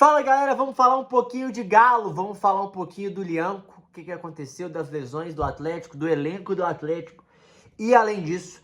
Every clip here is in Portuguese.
Fala galera, vamos falar um pouquinho de Galo, vamos falar um pouquinho do Lianco, o que aconteceu, das lesões do Atlético, do elenco do Atlético e além disso,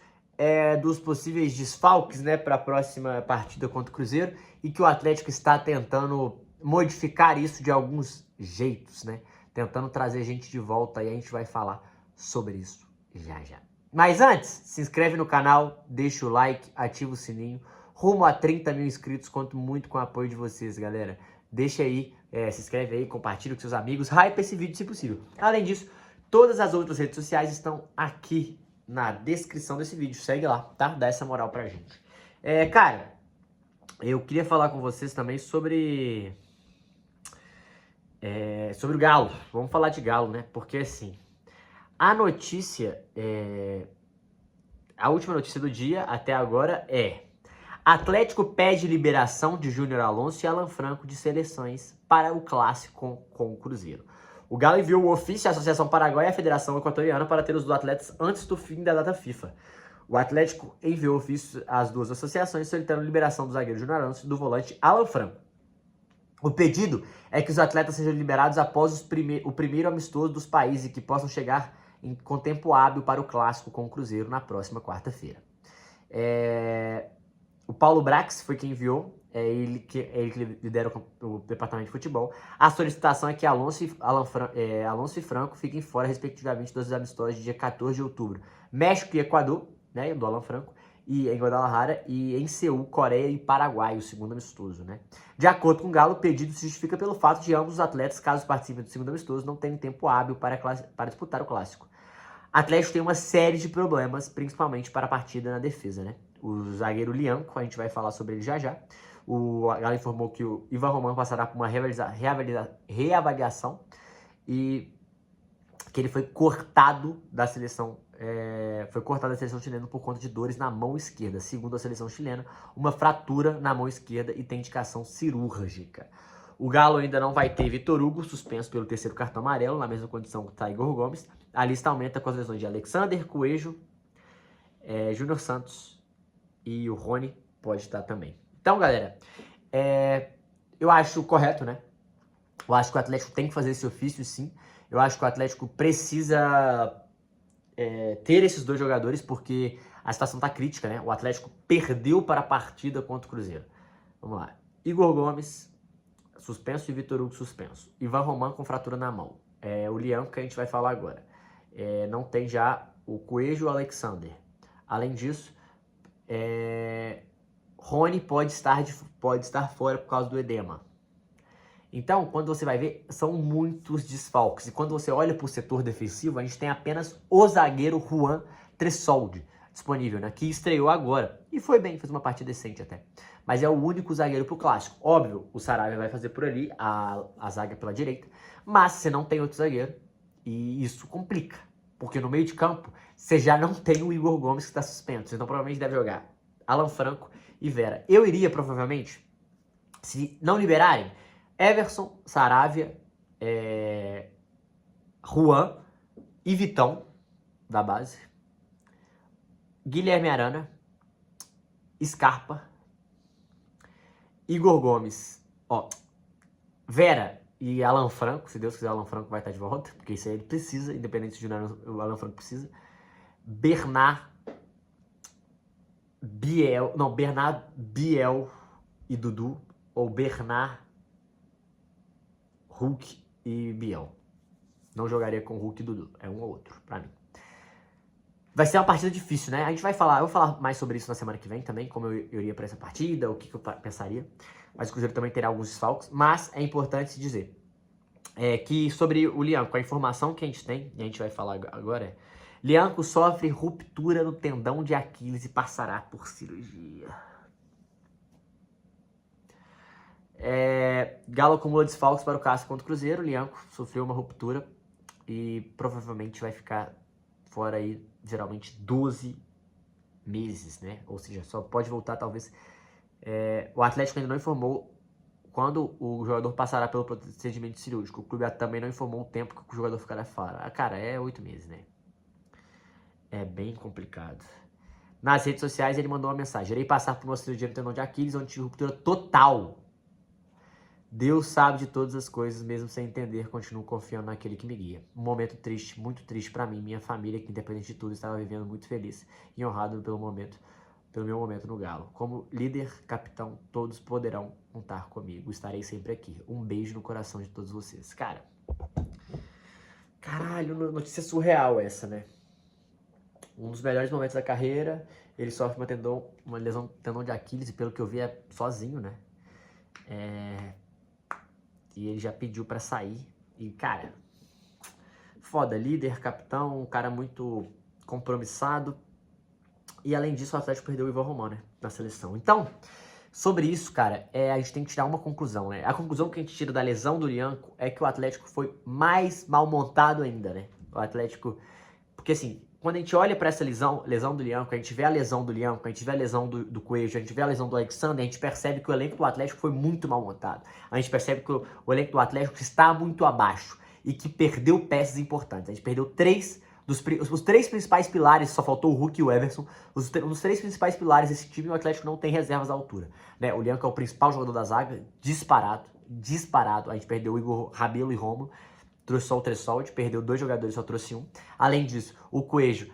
dos possíveis desfalques, né, para a próxima partida contra o Cruzeiro e que o Atlético está tentando modificar isso de alguns jeitos, né, tentando trazer gente de volta e a gente vai falar sobre isso já já. Mas antes, se inscreve no canal, deixa o like, ativa o sininho. Rumo a 30 mil inscritos, conto muito com o apoio de vocês, galera. Deixa aí, se inscreve aí, compartilha com seus amigos, hype esse vídeo se possível. Além disso, todas as outras redes sociais estão aqui na descrição desse vídeo. Segue lá, tá? Dá essa moral pra gente. Cara, eu queria falar com vocês também sobre o Galo. Vamos falar de Galo, né? Porque assim, a notícia, a última notícia do dia até agora Atlético pede liberação de Júnior Alonso e Alan Franco de seleções para o clássico com o Cruzeiro. O Galo enviou o ofício à Associação Paraguaia e à Federação Equatoriana para ter os dois atletas antes do fim da data FIFA. O Atlético enviou o ofício às duas associações solicitando liberação do zagueiro Júnior Alonso e do volante Alan Franco. O pedido é que os atletas sejam liberados após o primeiro amistoso dos países e que possam chegar com tempo hábil para o clássico com o Cruzeiro na próxima quarta-feira. O Paulo Brax foi quem enviou, ele que lidera o departamento de futebol. A solicitação é que Alonso e Franco fiquem fora, respectivamente, dos amistosos de dia 14 de outubro. México e Equador, né, do Alan Franco, e em Guadalajara, e em Seul, Coreia e Paraguai, o segundo amistoso, né? De acordo com o Galo, o pedido se justifica pelo fato de ambos os atletas, caso participem do segundo amistoso, não terem tempo hábil para disputar o clássico. Atlético tem uma série de problemas, principalmente para a partida na defesa, né? O zagueiro Lianco, a gente vai falar sobre ele já já. O Galo informou que o Ivan Román passará por uma reavaliação e que ele foi cortado da seleção chilena por conta de dores na mão esquerda. Segundo a seleção chilena, uma fratura na mão esquerda e tem indicação cirúrgica. O Galo ainda não vai ter Vitor Hugo, suspenso pelo terceiro cartão amarelo, na mesma condição que o Igor Gomes. A lista aumenta com as lesões de Alexander, Coelho, Júnior Santos e o Rony pode estar também. Então, galera, eu acho correto, né? Eu acho que o Atlético tem que fazer esse ofício, sim. Eu acho que o Atlético precisa ter esses dois jogadores, porque a situação tá crítica, né? O Atlético perdeu para a partida contra o Cruzeiro. Vamos lá. Igor Gomes, suspenso, e Vitor Hugo suspenso. Ivan Román com fratura na mão. O Lianco, que a gente vai falar agora. Não tem já o Coelho e o Alexander. Além disso, Rony pode estar fora por causa do edema. Então, quando você vai ver, são muitos desfalques. E quando você olha para o setor defensivo, a gente tem apenas o zagueiro Juan Tressoldi disponível, né? Que estreou agora. E foi bem, fez uma partida decente até. Mas é o único zagueiro pro clássico. Óbvio, o Saravia vai fazer por ali, a zaga pela direita. Mas você não tem outro zagueiro. E isso complica. Porque no meio de campo, você já não tem o Igor Gomes que está suspenso. Então provavelmente deve jogar Alan Franco e Vera. Eu iria provavelmente, se não liberarem, Everson, Saravia, Juan e Vitão, da base. Guilherme Arana, Scarpa, Igor Gomes, Vera e Alan Franco. Se Deus quiser, o Alan Franco vai estar de volta, porque isso aí ele precisa, independente se o Alan Franco precisa. Bernard, Biel e Dudu, ou Bernard, Hulk e Biel. Não jogaria com Hulk e Dudu, é um ou outro, pra mim. Vai ser uma partida difícil, né? Eu vou falar mais sobre isso na semana que vem também, como eu iria pra essa partida, o que eu pensaria. Mas o Cruzeiro também terá alguns desfalques. Mas é importante dizer que sobre o Lianco, a informação que a gente tem, e a gente vai falar agora, Lianco sofre ruptura no tendão de Aquiles e passará por cirurgia. Galo acumula desfalques para o clássico contra o Cruzeiro. Lianco sofreu uma ruptura e provavelmente vai ficar fora aí, geralmente, 12 meses, né? Ou seja, só pode voltar, talvez... o Atlético ainda não informou quando o jogador passará pelo procedimento cirúrgico. O clube também não informou o tempo que o jogador ficará fora. Cara, 8 meses, né? É bem complicado. Nas redes sociais, ele mandou uma mensagem. Irei passar por uma cirurgia no tendão de Aquiles, onde tive ruptura total. Deus sabe de todas as coisas, mesmo sem entender, continuo confiando naquele que me guia. Um momento triste, muito triste para mim, minha família, que independente de tudo, estava vivendo muito feliz e honrado pelo meu momento no Galo. Como líder, capitão, todos poderão contar comigo. Estarei sempre aqui. Um beijo no coração de todos vocês. Cara, caralho, notícia surreal essa, né? Um dos melhores momentos da carreira, ele sofre uma lesão no tendão de Aquiles, e pelo que eu vi é sozinho, né? E ele já pediu pra sair. E, cara, foda, líder, capitão, um cara muito compromissado. E além disso, o Atlético perdeu o Ivan Romão, né, na seleção. Então, sobre isso, cara, a gente tem que tirar uma conclusão, né? A conclusão que a gente tira da lesão do Lianco é que o Atlético foi mais mal montado ainda, né? O Atlético... Porque, assim, quando a gente olha pra essa lesão do Lianco, a gente vê a lesão do Lianco, a gente vê a lesão do Coelho, a gente vê a lesão do Alexandre, a gente percebe que o elenco do Atlético foi muito mal montado. A gente percebe que o elenco do Atlético está muito abaixo e que perdeu peças importantes. A gente perdeu os três principais pilares, só faltou o Hulk e o Everson, os três principais pilares desse time, o Atlético não tem reservas à altura, né? O Lianco é o principal jogador da zaga, disparado. A gente perdeu o Igor Rabelo e Romulo, trouxe só o Tressolde, perdeu 2 jogadores, só trouxe um. Além disso, o Coelho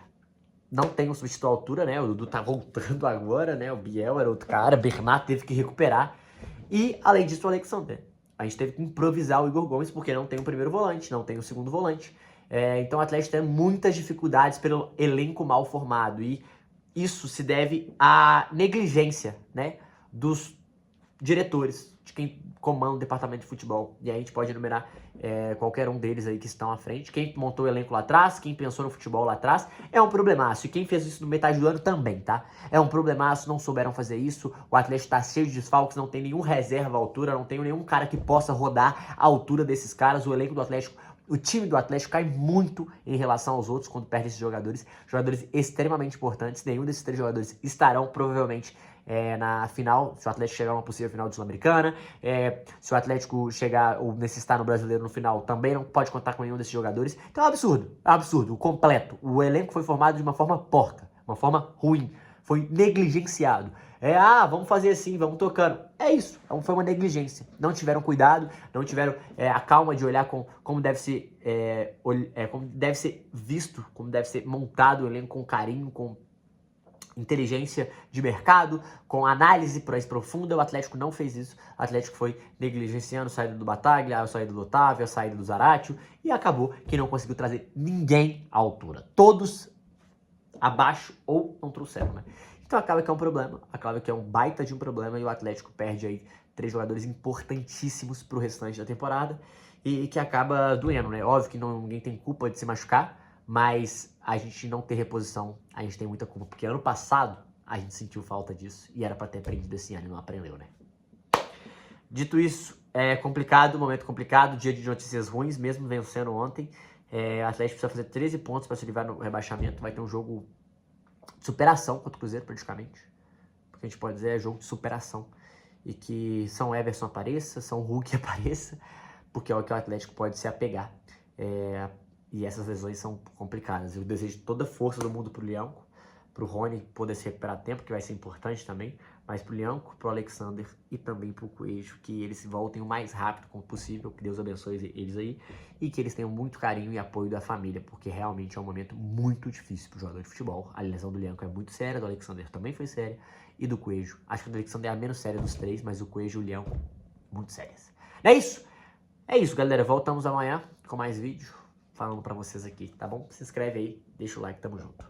não tem um substituto à altura, né? O Dudu tá voltando agora, né? O Biel era outro cara, Bernat teve que recuperar. E, além disso, o Alexandre. A gente teve que improvisar o Igor Gomes, porque não tem o primeiro volante, não tem o segundo volante. Então o Atlético tem muitas dificuldades pelo elenco mal formado. E isso se deve à negligência, né, dos diretores, de quem comanda o departamento de futebol. E aí a gente pode enumerar qualquer um deles aí que estão à frente. Quem montou o elenco lá atrás, quem pensou no futebol lá atrás, é um problemaço. E quem fez isso no metade do ano também, tá? É um problemaço, não souberam fazer isso. O Atlético tá cheio de desfalques, não tem nenhum reserva à altura, não tem nenhum cara que possa rodar a altura desses caras. O elenco do Atlético, o time do Atlético cai muito em relação aos outros quando perde esses jogadores. Jogadores extremamente importantes. Nenhum desses 3 jogadores estarão provavelmente na final, se o Atlético chegar a uma possível final de Sul-Americana. Se o Atlético chegar ou necessitar no Brasileiro no final, também não pode contar com nenhum desses jogadores. Então é um absurdo, completo. O elenco foi formado de uma forma porca, uma forma ruim, foi negligenciado. Vamos fazer assim, vamos tocando. É isso, foi uma negligência. Não tiveram cuidado, não tiveram a calma de olhar como deve ser, como deve ser visto, como deve ser montado o elenco com carinho, com inteligência de mercado, com análise mais profunda. O Atlético não fez isso. O Atlético foi negligenciando a saída do Bataglia, a saída do Otávio, a saída do Zaratio, e acabou que não conseguiu trazer ninguém à altura. Todos abaixo ou não trouxeram, né? Então acaba que é um problema, acaba que é um baita de um problema, e o Atlético perde aí 3 jogadores importantíssimos pro restante da temporada, e que acaba doendo, né? Óbvio que ninguém tem culpa de se machucar, mas a gente não ter reposição, a gente tem muita culpa, porque ano passado a gente sentiu falta disso e era pra ter aprendido esse ano e não aprendeu, né? Dito isso, é complicado, momento complicado, dia de notícias ruins, mesmo vencendo ontem. O Atlético precisa fazer 13 pontos para se livrar no rebaixamento, vai ter um jogo de superação contra o Cruzeiro, praticamente. O que a gente pode dizer é jogo de superação. E que São Everson apareça, São Hulk apareça, porque é o que o Atlético pode se apegar. E essas lesões são complicadas. Eu desejo toda a força do mundo pro Lianco, pro Rony poder se recuperar a tempo, que vai ser importante também, mas pro Lianco, pro Alexandre e também pro Coelho, que eles voltem o mais rápido como possível, que Deus abençoe eles aí, e que eles tenham muito carinho e apoio da família, porque realmente é um momento muito difícil pro jogador de futebol. A lesão do Lianco é muito séria, do Alexandre também foi séria, e do Coelho. Acho que o do Alexandre é a menos séria dos 3, mas o Coelho e o Lianco, muito sérias. É isso! É isso, galera. Voltamos amanhã com mais vídeo falando pra vocês aqui, tá bom? Se inscreve aí, deixa o like, tamo junto.